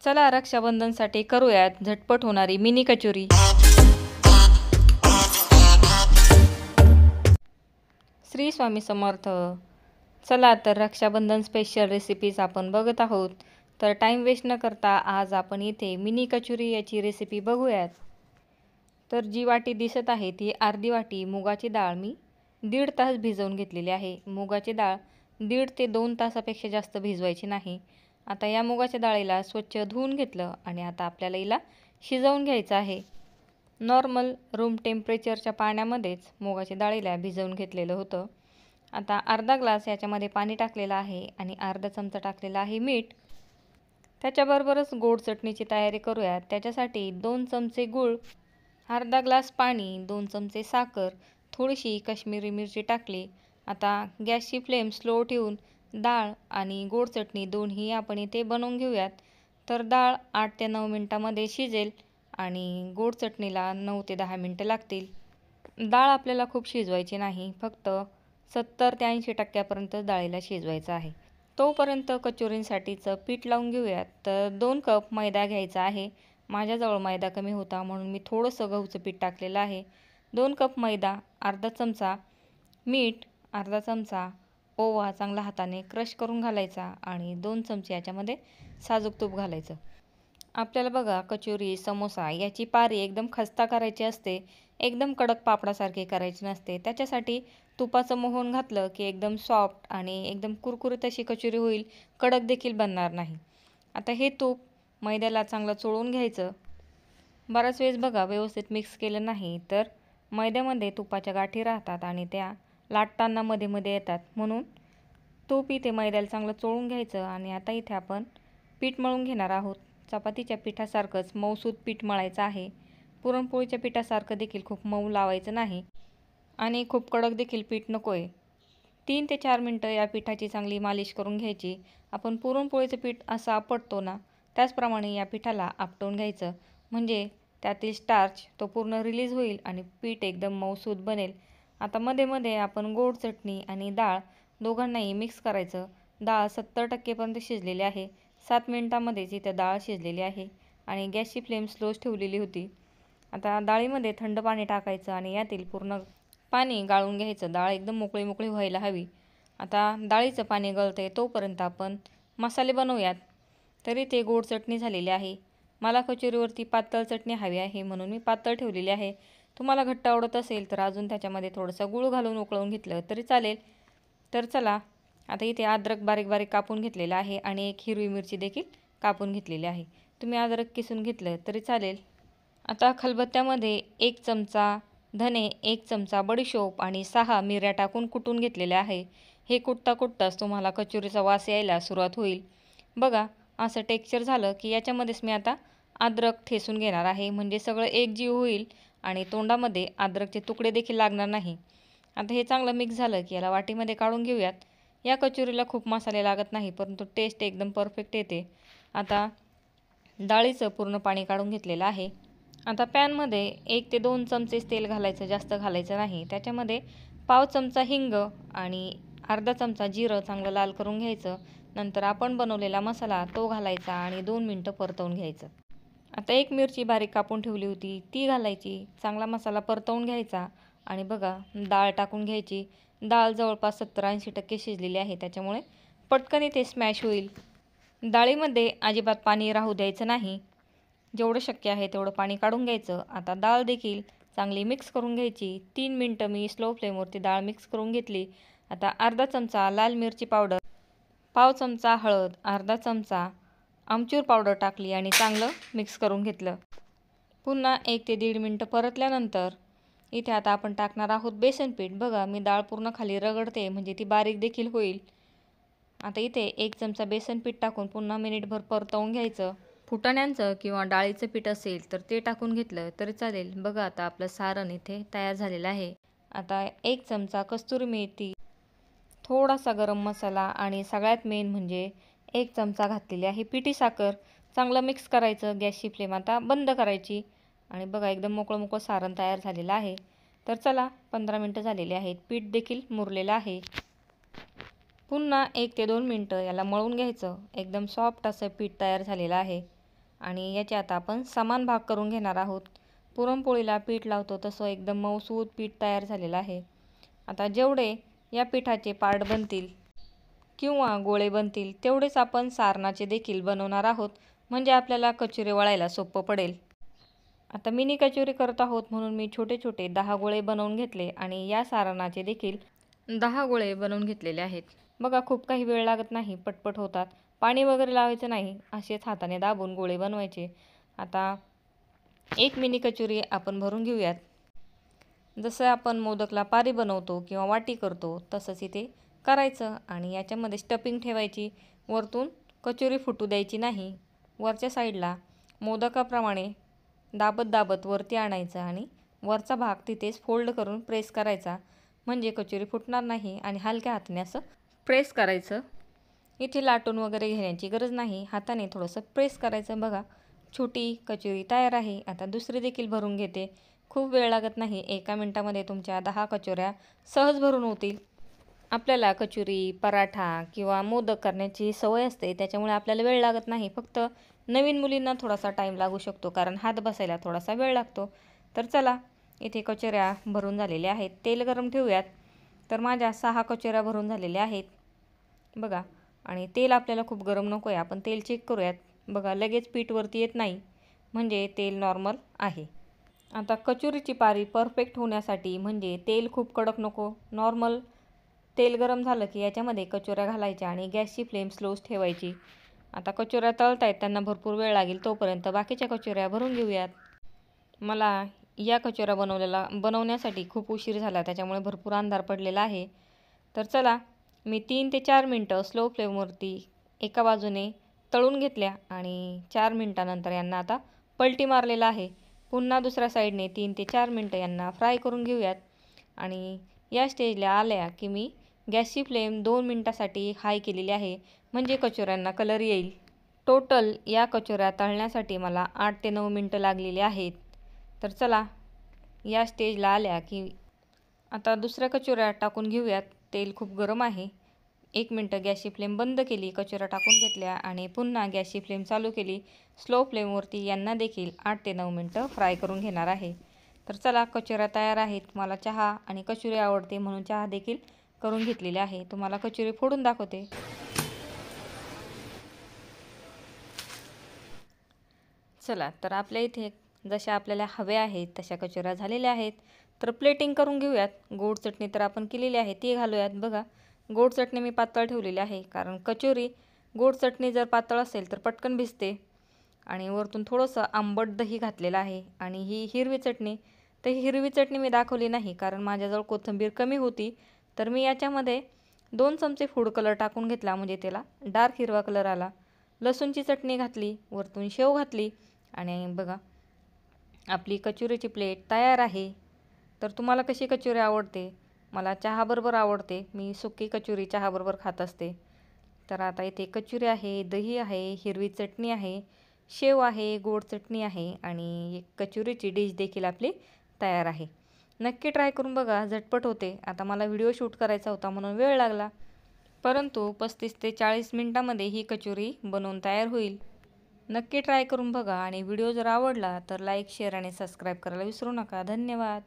चला रक्षाबंधनसाठी करूयात झटपट होणारी मिनी कचोरी। श्री स्वामी समर्थ। चला तर रक्षाबंधन स्पेशल रेसिपीज आपण बघत आहोत। तर टाइम वेस्ट न करता आज आपण इथे मिनी कचोरी याची रेसिपी बघूयात। तर जी वाटी दिसत आहे ती अर्धी वाटी मुगाची डाळ मी 1.5 तास भिजवून घेतलेली आहे। मुगाची डाळ 1.5 ते 2 तासापेक्षा जास्त भिजवायची नाही। आता या मुगाच्या डाळीला स्वच्छ धुवून घेतलं आणि आता आपल्याला हिला शिजवून घ्यायचं आहे। नॉर्मल रूम टेम्परेचरच्या पाण्यामध्येच मुगाच्या डाळीला भिजवून घेतलेलं होतं। आता अर्धा ग्लास याच्यामध्ये पाणी टाकलेलं आहे आणि अर्धा चमचा टाकलेला आहे मीठ। त्याच्याबरोबरच गोड चटणीची तयारी करूयात। त्याच्यासाठी 2 चमचे गूळ, अर्धा ग्लास पाणी, 2 चमचे साखर, थोडीशी काश्मीरी मिरची टाकली। आता गॅसची फ्लेम स्लो ठेवून डाळ आणि गोड चटणी दोन्ही आपण इथे बनवून घेऊयात। तर डाळ 8 ते 9 मिनिटांमध्ये शिजेल आणि गोड चटणीला 9 ते 10 मिनिटं लागतील। डाळ आपल्याला खूप शिजवायची नाही, फक्त 70 ते 80% डाळीला शिजवायचं आहे। तोपर्यंत कचोरींसाठीचं पीठ लावून घेऊयात। तर 2 कप मैदा घ्यायचा आहे। माझ्याजवळ मैदा कमी होता म्हणून मी थोडंसं गहूचं पीठ टाकलेलं आहे। 2 कप मैदा, अर्धा चमचा मीठ, अर्धा चमचा ओवा चांगला हाताने क्रश करून घालायचा आणि 2 चमचे याच्यामध्ये साजूक तूप घालायचं। आपल्याला बघा कचोरी, समोसा याची पारी एकदम खस्ता करायची असते, एकदम कडक पापडासारखी करायची नसते। त्याच्यासाठी तुपाचं मोहन घातलं की एकदम सॉफ्ट आणि एकदम कुरकुरीत अशी कचोरी होईल, कडक देखील बनणार नाही। आता हे तूप मैद्याला चांगलं चोळून घ्यायचं। बराच वेळेस बघा व्यवस्थित मिक्स केलं नाही तर मैद्यामध्ये तुपाच्या गाठी राहतात आणि त्या लाटताना मध्ये मध्ये येतात, म्हणून तूप इथे मैद्याला चांगलं चोळून घ्यायचं। आणि आता इथे आपण पीठ मळून घेणार आहोत। चपातीच्या पिठासारखंच मऊसूत पीठ मळायचं आहे। पुरणपोळीच्या पिठासारखं देखील खूप मऊ लावायचं नाही आणि खूप कडक देखील पीठ नको आहे। 3 ते 4 मिनिटं या पिठाची चांगली मालिश करून घ्यायची। आपण पुरणपोळीचं पीठ असं आपटतो ना, त्याचप्रमाणे या पिठाला आपटून घ्यायचं, म्हणजे त्यातील स्टार्च तो पूर्ण रिलीज होईल आणि पीठ एकदम मऊसूत बनेल। आता मध्ये मध्ये आपण गोड चटणी आणि डाळ दोघांनाही मिक्स करायचं। डाळ 70% शिजलेली आहे। 7 मिनिटांमध्येच इथे डाळ शिजलेली आहे आणि गॅसची फ्लेम स्लोच ठेवलेली होती। आता डाळीमध्ये थंड पाणी टाकायचं आणि यातील पूर्ण पाणी गाळून घ्यायचं। डाळ एकदम मोकळी मोकळी व्हायला हवी। आता डाळीचं पाणी गळतंय तोपर्यंत आपण मसाले बनवूयात। तरी ते गोड चटणी झालेली आहे। मला कचोरीवरती पातळ चटणी हवी आहे म्हणून मी पातळ ठेवलेली आहे। तुम्हाला घट्ट आवडत असेल तर अजून त्याच्यामध्ये थोडंसं गूळ घालून उकळून घेतलं तरी चालेल। तर चला आता इथे अद्रक बारीक बारीक कापून घेतलेलं आहे आणि एक हिरवी मिरची देखील कापून घेतलेली आहे। तुम्ही अद्रक किसून घेतलं तरी चालेल। आता खलबत्त्यामध्ये 1 चमचा धने, 1 चमचा बडीशोप आणि 6 मिऱ्या टाकून कुटून घेतलेले आहे। हे कुटता कुटताच तुम्हाला कचोरीचा वास यायला सुरुवात होईल। बघा असं टेक्स्चर झालं की याच्यामध्येच मी आता अद्रक ठेसून घेणार आहे, म्हणजे सगळं एकजीव होईल आणि तोंडामध्ये अद्रकचे तुकडे देखील लागणार नाही। आता हे चांगलं मिक्स झालं की याला वाटीमध्ये काढून घेऊयात। या कचोरीला खूप मसाले लागत नाही, परंतु टेस्ट एकदम परफेक्ट येते। आता डाळीचं पूर्ण पाणी काढून घेतलेलं आहे। आता पॅनमध्ये 1 ते 2 चमचेच तेल घालायचं, जास्त घालायचं नाही। त्याच्यामध्ये पाव चमचा हिंग आणि अर्धा चमचा जिरं चांगलं लाल करून घ्यायचं। नंतर आपण बनवलेला मसाला तो घालायचा आणि 2 मिनिटं परतवून घ्यायचं। आता 1 मिरची बारीक कापून ठेवली होती ती घालायची। चांगला मसाला परतवून घ्यायचा आणि बघा डाळ टाकून घ्यायची। डाळ जवळपास 70-80% शिजलेली आहे, त्याच्यामुळे पटकन इथे स्मॅश होईल। डाळीमध्ये अजिबात पाणी राहू द्यायचं नाही, जेवढं शक्य आहे तेवढं पाणी काढून घ्यायचं। आता डाळ देखील चांगली मिक्स करून घ्यायची। 3 मिनिटं मी स्लो फ्लेमवरती डाळ मिक्स करून घेतली। आता अर्धा चमचा लाल मिरची पावडर, पाव चमचा हळद, अर्धा चमचा आमचूर पावडर टाकली आणि चांगलं मिक्स करून घेतलं। पुन्हा 1 ते 1.5 मिनिटं परतल्यानंतर इथे आता आपण टाकणार आहोत बेसन पीठ। बघा मी डाळ पूर्ण खाली रगडते, म्हणजे ती बारीक देखील होईल। आता इथे 1 चमचा बेसन पीठ टाकून पुन्हा मिनिटभर परतवून घ्यायचं। फुटाण्यांचं किंवा डाळीचं पीठ असेल तर ते टाकून घेतलं तरी चालेल। बघा आता आपलं सारण इथे तयार झालेलं आहे। आता 1 चमचा कस्तुरी मेथी, थोडासा गरम मसाला आणि सगळ्यात मेन म्हणजे 1 चमचा घातलेली आहे पिठी साखर। चांगलं मिक्स करायचं। गॅसची फ्लेम आता बंद करायची आणि बघा एकदम मोकळं मोकळं सारण तयार झालेलं आहे। तर चला 15 मिनिटं झालेली आहेत, पीठ देखील मुरलेलं आहे। पुन्हा 1 ते 2 मिनिटं याला मळून घ्यायचं। एकदम सॉफ्ट असं पीठ तयार झालेलं आहे। आणि याचे आता आपण समान भाग करून घेणार आहोत. पुरणपोळीला पीठ लावतो तसं एकदम मऊसूत पीठ तयार झालेलं आहे. आता जेवढे या पिठाचे पार्ट बनतील किंवा गोळे बनतील तेवढेच आपण सारणाचे देखील बनवणार आहोत, म्हणजे आपल्याला कचोरी वळायला सोपं पडेल. आता मिनी कचोरी करत आहोत म्हणून मी छोटे छोटे 10 गोळे बनवून घेतले आणि या सारणाचे देखील 10 गोळे बनवून घेतलेले आहेत. बघा, खूप काही वेळ लागत नाही, पटपट होतात. पाणी वगैरे लावायचं नाही, असेच हाताने दाबून गोळे बनवायचे. आता एक मिनी कचोरी आपण भरून घेऊयात. जसं आपण मोदकला पारी बनवतो किंवा वाटी करतो तसंच इथे करायचं आणि याच्यामध्ये स्टफिंग ठेवायची. वरतून कचोरी फुटू द्यायची नाही. वरच्या साईडला मोदकाप्रमाणे दाबत दाबत वरती आणायचं आणि वरचा भाग तिथेच फोल्ड करून प्रेस करायचा, म्हणजे कचोरी फुटणार नाही. आणि हलक्या हाताने असं प्रेस करायचं. इथे लाटून वगैरे घेण्याची गरज नाही, हाताने थोडंसं प्रेस करायचं. बघा, छोटी कचोरी तयार आहे. आता दुसरी देखील भरून घेते. खूप वेळ लागत नाही, 1 मिनिटामध्ये तुमच्या 10 कचोऱ्या सहज भरून होतील. आपल्याला कचोरी, पराठा किंवा मोदक करण्याची सवय असते, त्याच्यामुळे आपल्याला वेळ लागत नाही. फक्त नवीन मुलींना थोडासा टाईम लागू शकतो, कारण हात बसायला थोडासा वेळ लागतो. तर चला, इथे कचोऱ्या भरून झालेल्या आहेत. तेल गरम ठेवूयात. तर माझ्या 6 कचोऱ्या भरून झालेल्या आहेत. बघा, आणि तेल आपल्याला खूप गरम नको आहे. आपण तेल चेक करूयात. बघा, लगेच पीठ वरती येत नाही, म्हणजे तेल नॉर्मल आहे. आता कचोरीची पारी परफेक्ट होण्यासाठी, म्हणजे तेल खूप कडक नको, नॉर्मल तेल गरम झालं की याच्यामध्ये कचोऱ्या घालायच्या आणि गॅसची फ्लेम स्लोच ठेवायची. आता कचोऱ्या तळत आहेत, त्यांना भरपूर वेळ लागेल, तोपर्यंत बाकीच्या कचोऱ्या भरून घेऊयात. मला या कचोऱ्या बनवण्यासाठी खूप उशीर झाला, त्याच्यामुळे भरपूर अंधार पडलेला आहे. तर चला, मी 3 ते 4 मिनटं स्लो फ्लेमवरती एका बाजूने तळून घेतल्या आणि 4 मिनटानंतर यांना आता पलटी मारलेला आहे. पुन्हा दुसऱ्या साईडने 3 ते 4 मिनटं यांना फ्राय करून घेऊयात. आणि या स्टेजला आल्या की मी गॅसची फ्लेम 2 मिनटासाठी हाय केलेली आहे, म्हणजे कचोऱ्यांना कलर येईल. टोटल या कचोऱ्या तळण्यासाठी मला 8 ते 9 मिनटं लागलेली आहेत. तर चला, या स्टेजला आल्या की आता दुसऱ्या कचोऱ्या टाकून घेऊयात. तेल खूप गरम आहे. 1 मिनटं गॅसची फ्लेम बंद केली, कचोऱ्या टाकून घेतल्या आणि पुन्हा गॅसची फ्लेम चालू केली. स्लो फ्लेमवरती यांना देखील 8 ते 9 मिनटं फ्राय करून घेणार आहे. तर चला, कचोऱ्या तयार आहेत. मला चहा आणि कचोरी आवडते म्हणून चहा देखील करून घेतलेली आहे. तुम्हाला कचोरी फोडून दाखवते. चला, तर आपल्या इथे जशा आपल्याला हव्या आहेत तशा कचोऱ्या झालेल्या आहेत. तर प्लेटिंग करून घेऊयात. गोड चटणी तर आपण केलेली आहे, ती घालूयात. बघा, गोड चटणी मी पातळ ठेवलेली आहे, कारण कचोरी गोड चटणी जर पातळ असेल तर पटकन भिजते. आणि वरतून थोडंसं आंबट दही घातलेलं आहे. आणि ही हिरवी चटणी, तर ही हिरवी चटणी मी दाखवली नाही, कारण माझ्याजवळ कोथिंबीर कमी होती. तर मी याच्यामध्ये 2 चमचे फूड कलर टाकून घेतला, म्हणजे त्याला डार्क हिरवा कलर आला. लसूणची चटणी घातली, वरतून शेव घातली आणि बघा, आपली कचोरीची प्लेट तयार आहे. तर तुम्हाला कशी कचोरी आवडते? मला चहाबरोबर आवडते. मी सुकी कचोरी चहाबरोबर खात असते. तर आता इथे कचोरी आहे, दही आहे, हिरवी चटणी आहे, शेव आहे, गोड चटणी आहे आणि एक कचोरीची डिश देखील आपली तयार आहे. नक्की ट्राय करून बघा, झटपट होते. आता मला व्हिडिओ शूट करायचा होता म्हणून वेळ लागला, परंतु 35 ते 40 मिनटामध्ये ही कचोरी बनवून तयार होईल. नक्की ट्राय करून बघा आणि व्हिडिओ जर आवडला तर लाईक, शेअर आणि सबस्क्राईब करायला विसरू नका. धन्यवाद.